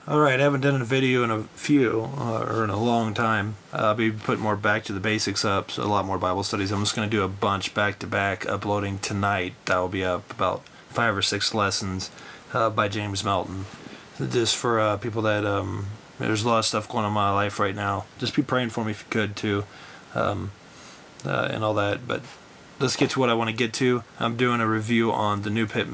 Alright, I haven't done a video in or in a long time. I'll be putting more back to the basics up, so a lot more Bible studies. I'm just going to do a bunch back to back, uploading tonight. That will be up about 5 or 6 lessons by James Melton. Just for people that, there's a lot of stuff going on in my life right now. Just be praying for me if you could too, and all that. But let's get to what I want to get to. I'm doing a review on the new Pitt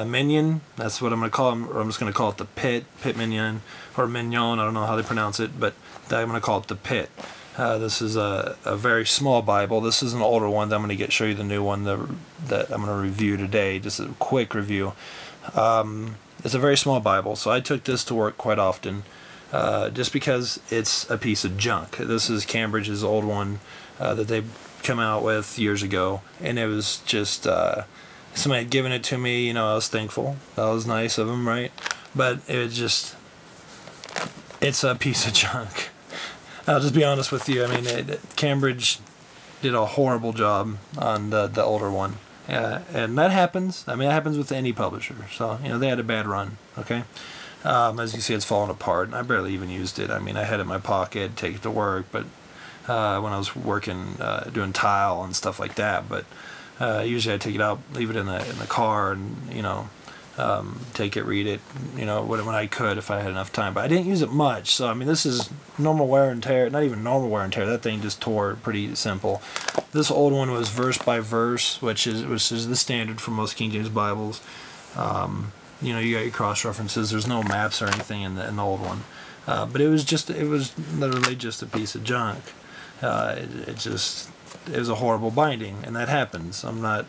Minion. That's what I'm going to call it. Or I'm just going to call it the Pitt Minion, or Mignon. I don't know how they pronounce it, but I'm going to call it the Pitt. This is a very small Bible. This is an older one. I'm going to show you the new one that I'm going to review today. Just a quick review. It's a very small Bible, so I took this to work quite often, just because it's a piece of junk. This is Cambridge's old one that they come out with years ago, and it was just somebody had given it to me. You know, I was thankful. That was nice of them, right? But it's a piece of junk. I'll just be honest with you. I mean, Cambridge did a horrible job on the older one. And that happens. I mean, that happens with any publisher. So, you know, they had a bad run, okay? As you see, it's falling apart, and I barely even used it. I mean, I had it in my pocket, take it to work, but when I was working, doing tile and stuff like that. But usually I take it out, leave it in the car, and, you know, take it, read it, you know, when I could, if I had enough time. But I didn't use it much, so I mean, this is normal wear and tear. Not even normal wear and tear. That thing just tore pretty simple. This old one was verse by verse, which is the standard for most King James Bibles. You know, you got your cross references. There's no maps or anything in the old one. But it was literally just a piece of junk. It was a horrible binding, and that happens. I'm not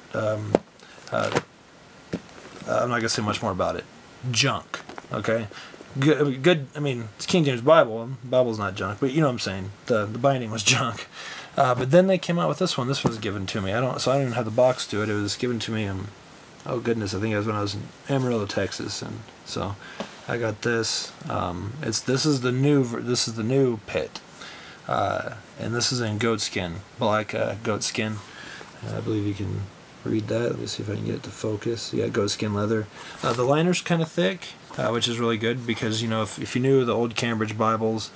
gonna say much more about it. Junk, okay? Good. I mean, it's King James Bible. The Bible's not junk, but you know what I'm saying. The binding was junk. But then they came out with this one. This was given to me. I don't even have the box to it. It was given to me. Oh goodness, I think it was when I was in Amarillo, Texas, and so I got this. This is the new Pitt, and this is in goat skin, black goat skin. I believe you can read that. Let me see if I can get it to focus. You got goat skin leather. The liner's kind of thick, which is really good because, you know, if you knew the old Cambridge Bibles,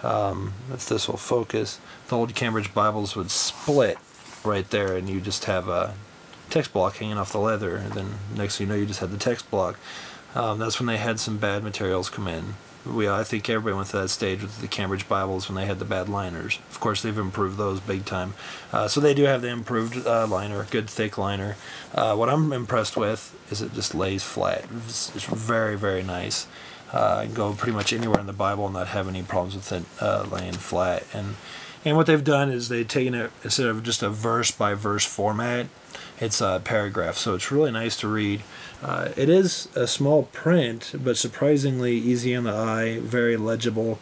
if this will focus, the old Cambridge Bibles would split right there, and you just have a text block hanging off the leather, and then next thing you know, you just had the text block. That's when they had some bad materials come in. I think everybody went to that stage with the Cambridge Bibles when they had the bad liners. Of course, they've improved those big time. So they do have the improved liner, good thick liner. What I'm impressed with is it just lays flat. It's very, very nice. I can go pretty much anywhere in the Bible and not have any problems with it laying flat. And what they've done is they've taken it, instead of just a verse-by-verse format, it's a paragraph, so it's really nice to read. It is a small print, but surprisingly easy on the eye, very legible,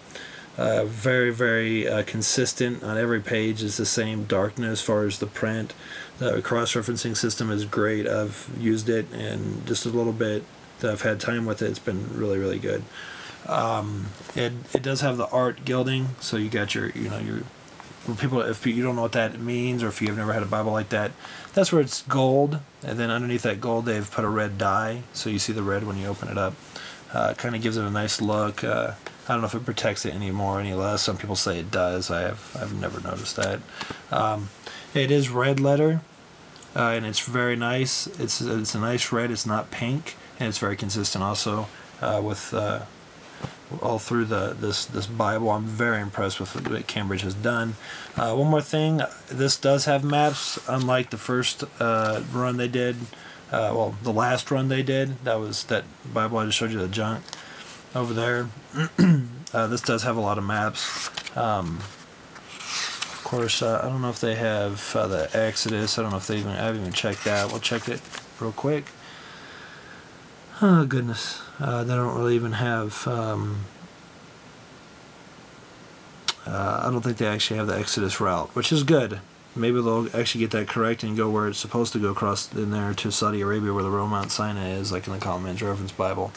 very, very consistent. On every page is the same darkness as far as the print. The cross-referencing system is great. I've used it, and just a little bit that I've had time with it, it's been really, really good. It does have the art gilding, so you got your people, if you don't know what that means, or if you've never had a Bible like that, that's where it's gold, and then underneath that gold they've put a red dye, so you see the red when you open it up. Kind of gives it a nice look. I don't know if it protects it any more or any less. Some people say it does. I've never noticed that. It is red letter, and it's very nice. It's a nice red. It's not pink, and it's very consistent also with all through this Bible. I'm very impressed with what Cambridge has done. One more thing, this does have maps, unlike the first run they did. Well, the last run they did, that Bible I just showed you, the junk over there. This does have a lot of maps. Of course, I don't know if they have the Exodus. I don't know if I haven't even checked that. We'll check it real quick. Oh goodness, they don't really even have, I don't think they actually have the Exodus route, which is good. Maybe they'll actually get that correct and go where it's supposed to go, across in there to Saudi Arabia, where the Roman Mount Sinai is, like in the Common Man's Reference Bible.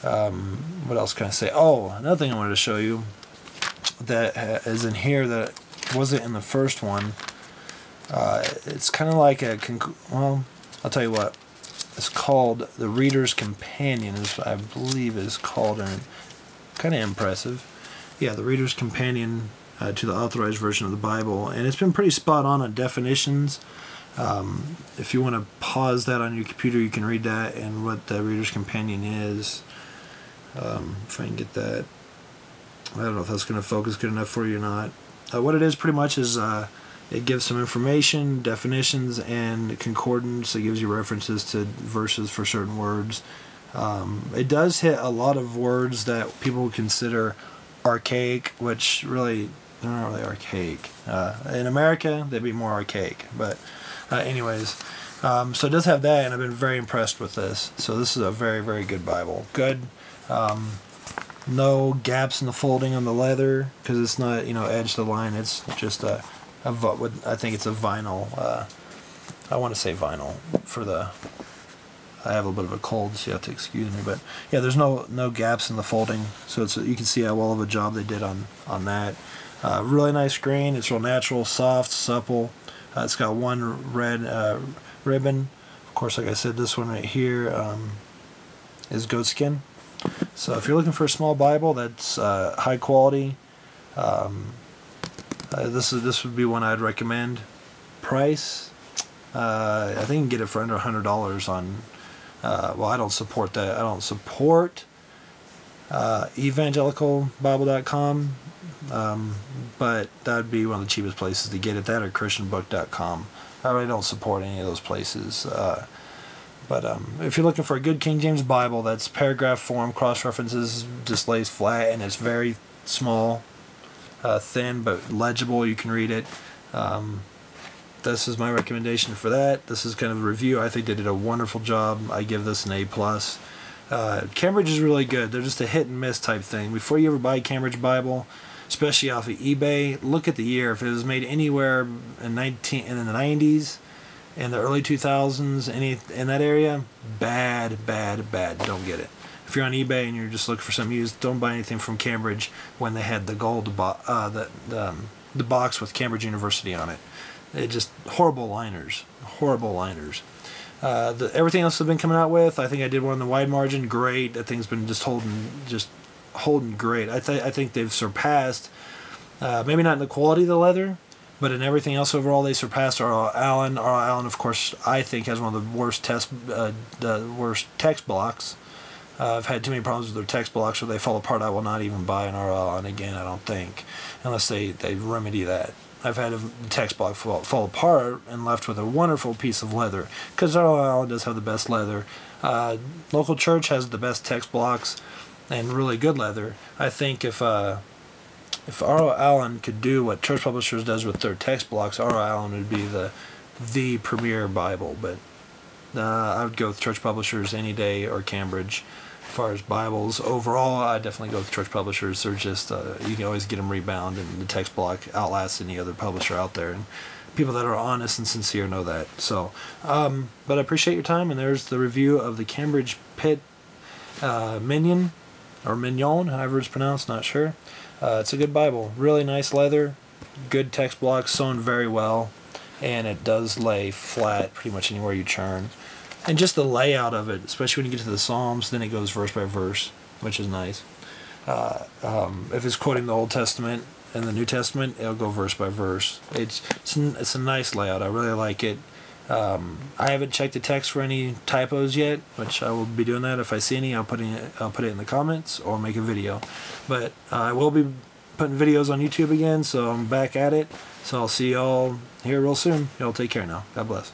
What else can I say? Oh, another thing I wanted to show you that is in here that wasn't in the first one. It's kind of like well, I'll tell you what. It's called the Reader's Companion, I believe is called, and kind of impressive. Yeah, the Reader's Companion to the Authorized Version of the Bible, and it's been pretty spot on definitions. If you want to pause that on your computer, you can read that and what the Reader's Companion is. If I can get that. I don't know if that's going to focus good enough for you or not. What it is pretty much is it gives some information, definitions, and concordance. It gives you references to verses for certain words. It does hit a lot of words that people would consider archaic, which really, they're not really archaic. In America, they'd be more archaic. But anyways, so it does have that, and I've been very impressed with this. So this is a very, very good Bible. Good. No gaps in the folding on the leather, because it's not, edge to line. It's just I think it's a vinyl. I want to say vinyl for the. I have a little bit of a cold, so you have to excuse me. But yeah, there's no gaps in the folding, so you can see how well of a job they did on that. Really nice grain. It's real natural, soft, supple. It's got one red ribbon. Of course, like I said, this one right here is goatskin. So if you're looking for a small Bible that's high quality, this would be one I'd recommend. Price, I think you can get it for under $100 on. Well, I don't support that. I don't support evangelicalbible.com, but that would be one of the cheapest places to get it. That or christianbook.com. I really don't support any of those places. But if you're looking for a good King James Bible that's paragraph form, cross-references, just lays flat, and it's very small, thin, but legible, you can read it. This is my recommendation for that. This is kind of a review. I think they did a wonderful job. I give this an A+. Cambridge is really good. They're just a hit and miss type thing. Before you ever buy a Cambridge Bible, especially off of eBay, look at the year. If it was made anywhere in the 90s, in the early 2000s, in that area, bad. Don't get it. If you're on eBay and you're just looking for something used, don't buy anything from Cambridge when they had the gold the box with Cambridge University on it. It just horrible liners. Everything else I've been coming out with, I think I did one in the wide margin. Great. That thing's been just holding great. I think they've surpassed, maybe not in the quality of the leather, but in everything else overall, they surpassed R.L. Allen. R.L. Allen, of course, I think has one of the worst text blocks. I've had too many problems with their text blocks where they fall apart. I will not even buy an R.L. Allen again, I don't think, unless they remedy that. I've had a text block fall apart and left with a wonderful piece of leather, because R.L. Allen does have the best leather. Local church has the best text blocks and really good leather. I think if R.L. Allen could do what Church Publishers does with their text blocks, R.L. Allen would be the premier Bible. But I would go with Church Publishers any day, or Cambridge. As far as Bibles overall, I definitely go with Church Publishers. They're just you can always get them rebound, and the text block outlasts any other publisher out there. And people that are honest and sincere know that. So, but I appreciate your time, and there's the review of the Cambridge Pitt Minion, or Mignon, however it's pronounced, not sure. It's a good Bible. Really nice leather, good text blocks, sewn very well, and it does lay flat pretty much anywhere you turn. And just the layout of it, especially when you get to the Psalms, then it goes verse by verse, which is nice. If it's quoting the Old Testament and the New Testament, it'll go verse by verse. It's a nice layout. I really like it. I haven't checked the text for any typos yet, which I will be doing that. If I see any, I'll put it in the comments or make a video. But I will be putting videos on YouTube again, so I'm back at it. So I'll see y'all here real soon. Y'all take care now. God bless.